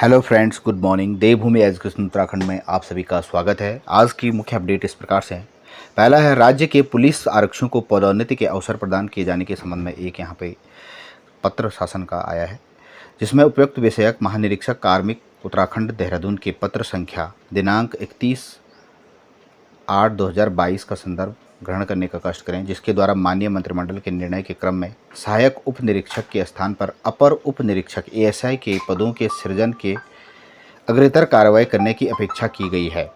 Hello friends, good morning. Devbhoomi Education Uttarakhand में आप सभी का स्वागत है। आज की मुख्य अपडेट इस प्रकार से है। पहला है, राज्य के पुलिस आरक्षियों को पदोन्नति के अवसर प्रदान किए जाने के संबंध में एक यहाँ पे पत्र शासन का आया है, जिसमें उपयुक्त विषयक महानिरीक्षक कार्मिक उत्तराखंड देहरादून के पत्र संख्या दिनांक 31/8/2022 का संदर्भ ग्रहण करने का कष्ट करें, जिसके द्वारा माननीय मंत्रिमंडल के निर्णय के क्रम में सहायक उप निरीक्षक के स्थान पर अपर उप निरीक्षक एएसआई के पदों के सृजन के अग्रेतर कार्रवाई करने की अपेक्षा की गई है।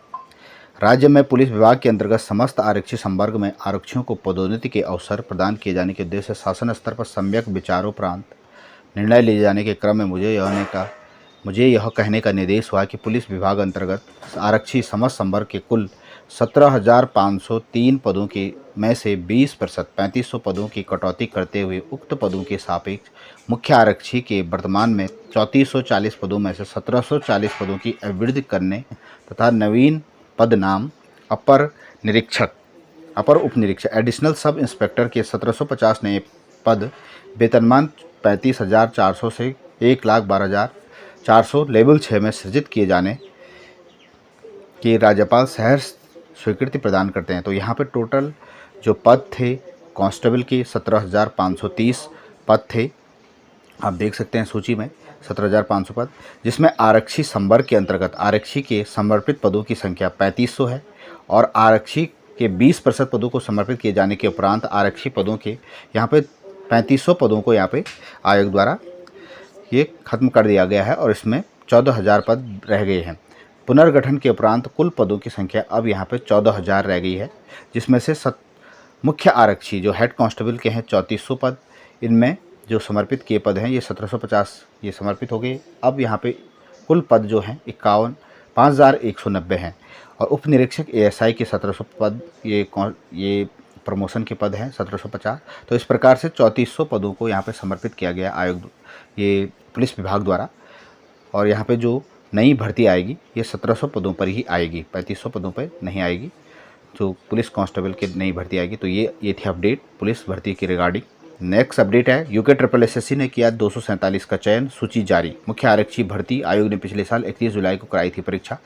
राज्य में पुलिस विभाग के अंतर्गत समस्त आरक्षी संवर्ग में आरक्षियों को पदोन्नति के अवसर प्रदान किए जाने के उद्देश्य से शासन स्तर पर सम्यक विचारोपरांत निर्णय लिए जाने के क्रम में मुझे यह कहने का निर्देश हुआ कि पुलिस विभाग अंतर्गत आरक्षी समस्त संवर्ग के कुल 17,503 पदों के में से 20% 3500 पदों की कटौती करते हुए उक्त पदों के सापेक्ष मुख्य आरक्षी के वर्तमान में 3440 पदों में से 1740 पदों की अभिवृद्धि करने तथा नवीन पद नाम अपर उप निरीक्षक एडिशनल सब इंस्पेक्टर के 1750 नए पद, वेतनमान 35,400 से 1,12,400 लेवल 6 में सृजित किए जाने की राज्यपाल सहर्ष स्वीकृति प्रदान करते हैं। तो यहाँ पे टोटल जो पद थे कांस्टेबल के 17,530 पद थे, आप देख सकते हैं सूची में 17,500 पद, जिसमें आरक्षी संवर्ग के अंतर्गत आरक्षी के समर्पित पदों की संख्या 3500 है और आरक्षी के 20% पदों को समर्पित किए जाने के उपरांत आरक्षी पदों के यहाँ पे 3500 पदों को यहाँ पे आयोग द्वारा ये खत्म कर दिया गया है और इसमें 14,000 पद रह गए हैं। पुनर्गठन के उपरांत कुल पदों की संख्या अब यहाँ पे 14,000 रह गई है, जिसमें से मुख्य आरक्षी जो हेड कांस्टेबल के हैं 3400 पद, इनमें जो समर्पित किए पद हैं ये 1750 ये समर्पित हो गए। अब यहाँ पे कुल पद जो हैं 51,190 हैं और उप निरीक्षक एएसआई के 1700 पद ये प्रमोशन के पद हैं 1750। तो इस प्रकार से 3400 पदों को यहाँ पे समर्पित किया गया आयोग ये पुलिस विभाग द्वारा। और यहाँ पे जो नई भर्ती आएगी ये 1700 पदों पर ही आएगी, 3500 पदों पर नहीं आएगी। जो पुलिस कांस्टेबल की नई भर्ती आएगी। तो ये थी अपडेट पुलिस भर्ती की रिगार्डिंग। नेक्स्ट अपडेट है, यूके ट्रिपल एसएससी ने किया 247 का चयन, सूची जारी। मुख्य आरक्षी भर्ती आयोग ने पिछले साल 31 जुलाई को कराई थी परीक्षा।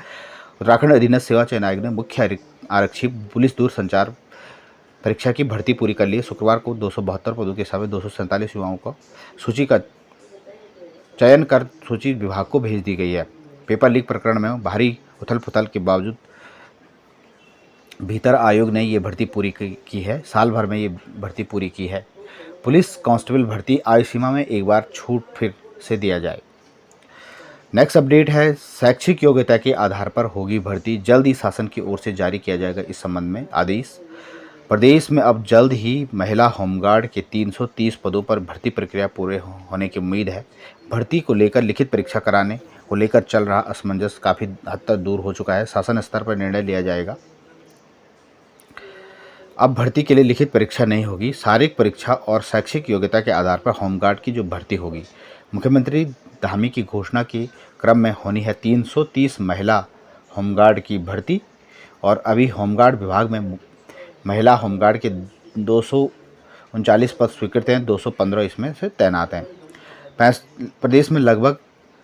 उत्तराखंड अधीनस्थ सेवा चयन आयोग ने मुख्य आरक्षी पुलिस दूरसंचार परीक्षा की भर्ती पूरी कर ली। शुक्रवार को 272 पदों के हिसाब से 247 युवाओं को सूची का चयन कर सूची विभाग को भेज दी गई है। पेपर लीक प्रकरण में भारी उथल पुथल के बावजूद भीतर आयोग ने ये भर्ती पूरी की है। साल भर में ये भर्ती पूरी की है। पुलिस कांस्टेबल भर्ती आयु सीमा में एक बार छूट फिर से दिया जाए। नेक्स्ट अपडेट है, शैक्षिक योग्यता के आधार पर होगी भर्ती, जल्द ही शासन की ओर से जारी किया जाएगा इस संबंध में आदेश। प्रदेश में अब जल्द ही महिला होमगार्ड के 330 पदों पर भर्ती प्रक्रिया पूरे होने की उम्मीद है। भर्ती को लेकर लिखित परीक्षा कराने को लेकर चल रहा असमंजस काफ़ी हद तक दूर हो चुका है। शासन स्तर पर निर्णय लिया जाएगा। अब भर्ती के लिए लिखित परीक्षा नहीं होगी, शारीरिक परीक्षा और शैक्षिक योग्यता के आधार पर होमगार्ड की जो भर्ती होगी। मुख्यमंत्री धामी की घोषणा के क्रम में होनी है 330 महिला होमगार्ड की भर्ती और अभी होमगार्ड विभाग में महिला होमगार्ड के 239 पद स्वीकृत हैं, 215 इसमें से तैनात हैं। प्रदेश में लगभग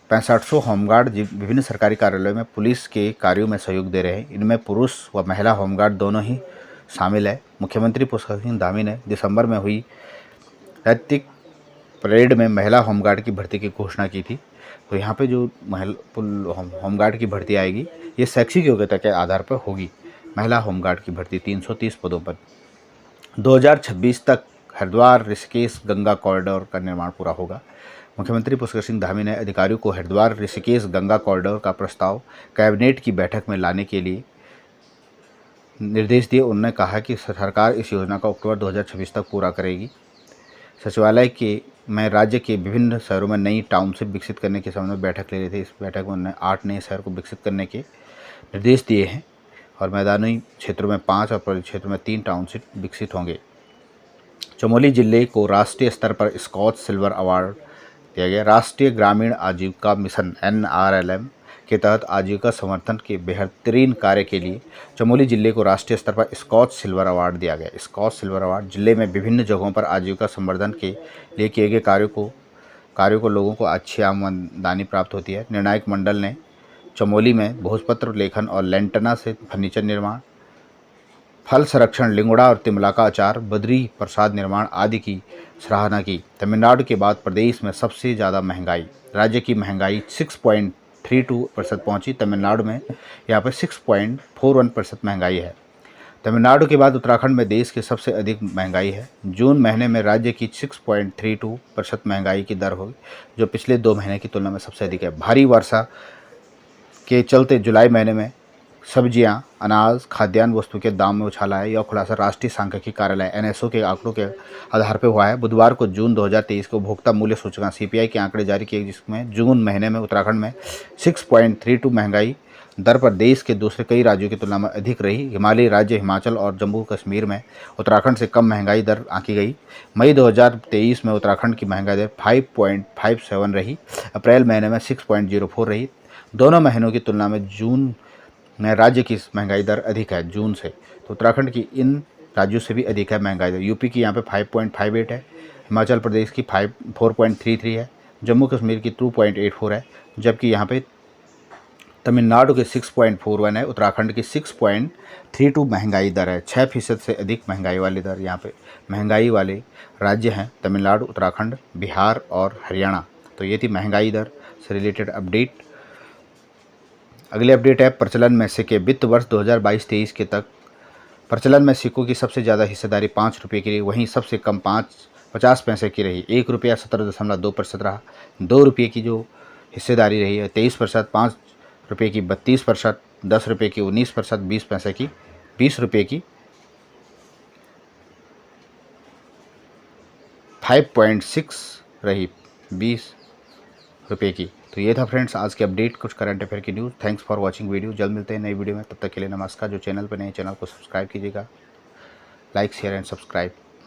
6500 होमगार्ड विभिन्न सरकारी कार्यालयों में पुलिस के कार्यों में सहयोग दे रहे हैं। इनमें पुरुष व महिला होमगार्ड दोनों ही शामिल है। मुख्यमंत्री पुष्कर सिंह धामी ने दिसंबर में हुई दैनिक परेड में महिला होमगार्ड की भर्ती की घोषणा की थी। तो यहाँ पे जो होमगार्ड की भर्ती आएगी ये शैक्षिक योग्यता के आधार पर होगी। महिला होमगार्ड की भर्ती 330 पदों पर 2026 तक हरिद्वार ऋषिकेश गंगा कॉरिडोर का निर्माण पूरा होगा। मुख्यमंत्री पुष्कर सिंह धामी ने अधिकारियों को हरिद्वार ऋषिकेश गंगा कॉरिडोर का प्रस्ताव कैबिनेट की बैठक में लाने के लिए निर्देश दिए। उन्होंने कहा कि सरकार इस योजना का अक्टूबर 2026 तक पूरा करेगी। सचिवालय में राज्य के विभिन्न शहरों में नई टाउनशिप विकसित करने के संबंध में बैठक ले रही थी। इस बैठक में उन्होंने 8 नए शहर को विकसित करने के निर्देश दिए हैं और मैदानी क्षेत्रों में 5 और पर्वतीय क्षेत्रों में 3 टाउनशिप विकसित होंगे। चमोली जिले को राष्ट्रीय स्तर पर स्कॉच सिल्वर अवार्ड दिया गया। राष्ट्रीय ग्रामीण आजीविका मिशन NRLM के तहत आजीविका समर्थन के बेहतरीन कार्य के लिए चमोली जिले को राष्ट्रीय स्तर पर स्कॉच सिल्वर अवार्ड दिया गया। स्कॉच सिल्वर अवार्ड जिले में विभिन्न जगहों पर आजीविका संवर्धन के लिए किए गए कार्यों को कार्यों को लोगों को अच्छी आमदनी प्राप्त होती है। निर्णायक मंडल ने चमोली में भोजपत्र लेखन और लैंटना से फर्नीचर निर्माण, फल संरक्षण, लिंगोड़ा और तिमला का अचार, बद्री प्रसाद निर्माण आदि की सराहना की। तमिलनाडु के बाद प्रदेश में सबसे ज़्यादा महंगाई, राज्य की महंगाई 6.32% पहुंची। तमिलनाडु में यहाँ पर 6.41% महंगाई है। तमिलनाडु के बाद उत्तराखंड में देश की सबसे अधिक महंगाई है। जून महीने में राज्य की 6.32% महंगाई की दर होगी, जो पिछले 2 महीने की तुलना में सबसे अधिक है। भारी वर्षा के चलते जुलाई महीने में सब्जियां, अनाज, खाद्यान्न वस्तु के दाम में उछाल आया। यह खुलासा राष्ट्रीय सांख्यिकी कार्यालय NSO के आंकड़ों के आधार पर हुआ है। बुधवार को जून 2023 को उपभोक्ता मूल्य सूचकांक CPI के आंकड़े जारी किए, जिसमें जून महीने में उत्तराखंड में 6.32 महंगाई दर पर देश के दूसरे कई राज्यों की तुलना में अधिक रही। हिमालयी राज्य हिमाचल और जम्मू कश्मीर में उत्तराखंड से कम महंगाई दर आंकी गई। मई 2023 में उत्तराखंड की महंगाई दर 5.57 रही। अप्रैल महीने में 6.04 रही। दोनों महीनों की तुलना में जून में राज्य की महंगाई दर अधिक है जून से, तो उत्तराखंड की इन राज्यों से भी अधिक है महंगाई दर। यूपी की यहाँ पे 5.58 है, हिमाचल प्रदेश की 4.33 है, जम्मू कश्मीर की 2.84 है, जबकि यहाँ पे तमिलनाडु के 6.41 है, उत्तराखंड की 6.32 महंगाई दर है। 6% से अधिक महंगाई वाली दर यहाँ पे महंगाई वाले राज्य हैं तमिलनाडु, उत्तराखंड, बिहार और हरियाणा। तो ये थी महंगाई दर से रिलेटेड अपडेट। अगले अपडेट है प्रचलन में सिक्के। वित्त वर्ष 2022-23 के तक प्रचलन में सिक्कों की सबसे ज़्यादा हिस्सेदारी 5 रुपये की रही, वहीं सबसे कम 50 पैसे की रही। 1 रुपया 17.2% रहा। 2 रुपये की जो हिस्सेदारी रही है 23%, 5 रुपये की 32%, 10 रुपये की 19%, 20 पैसे की 20 रुपये की 5.6 रही 20 रुपये की। तो ये था फ्रेंड्स आज के अपडेट, कुछ करंट अफेयर की news. Thanks for watching video. जल्द मिलते हैं नई वीडियो में, तब तक के लिए नमस्कार। जो चैनल पर नए चैनल को सब्सक्राइब कीजिएगा, लाइक शेयर एंड सब्सक्राइब।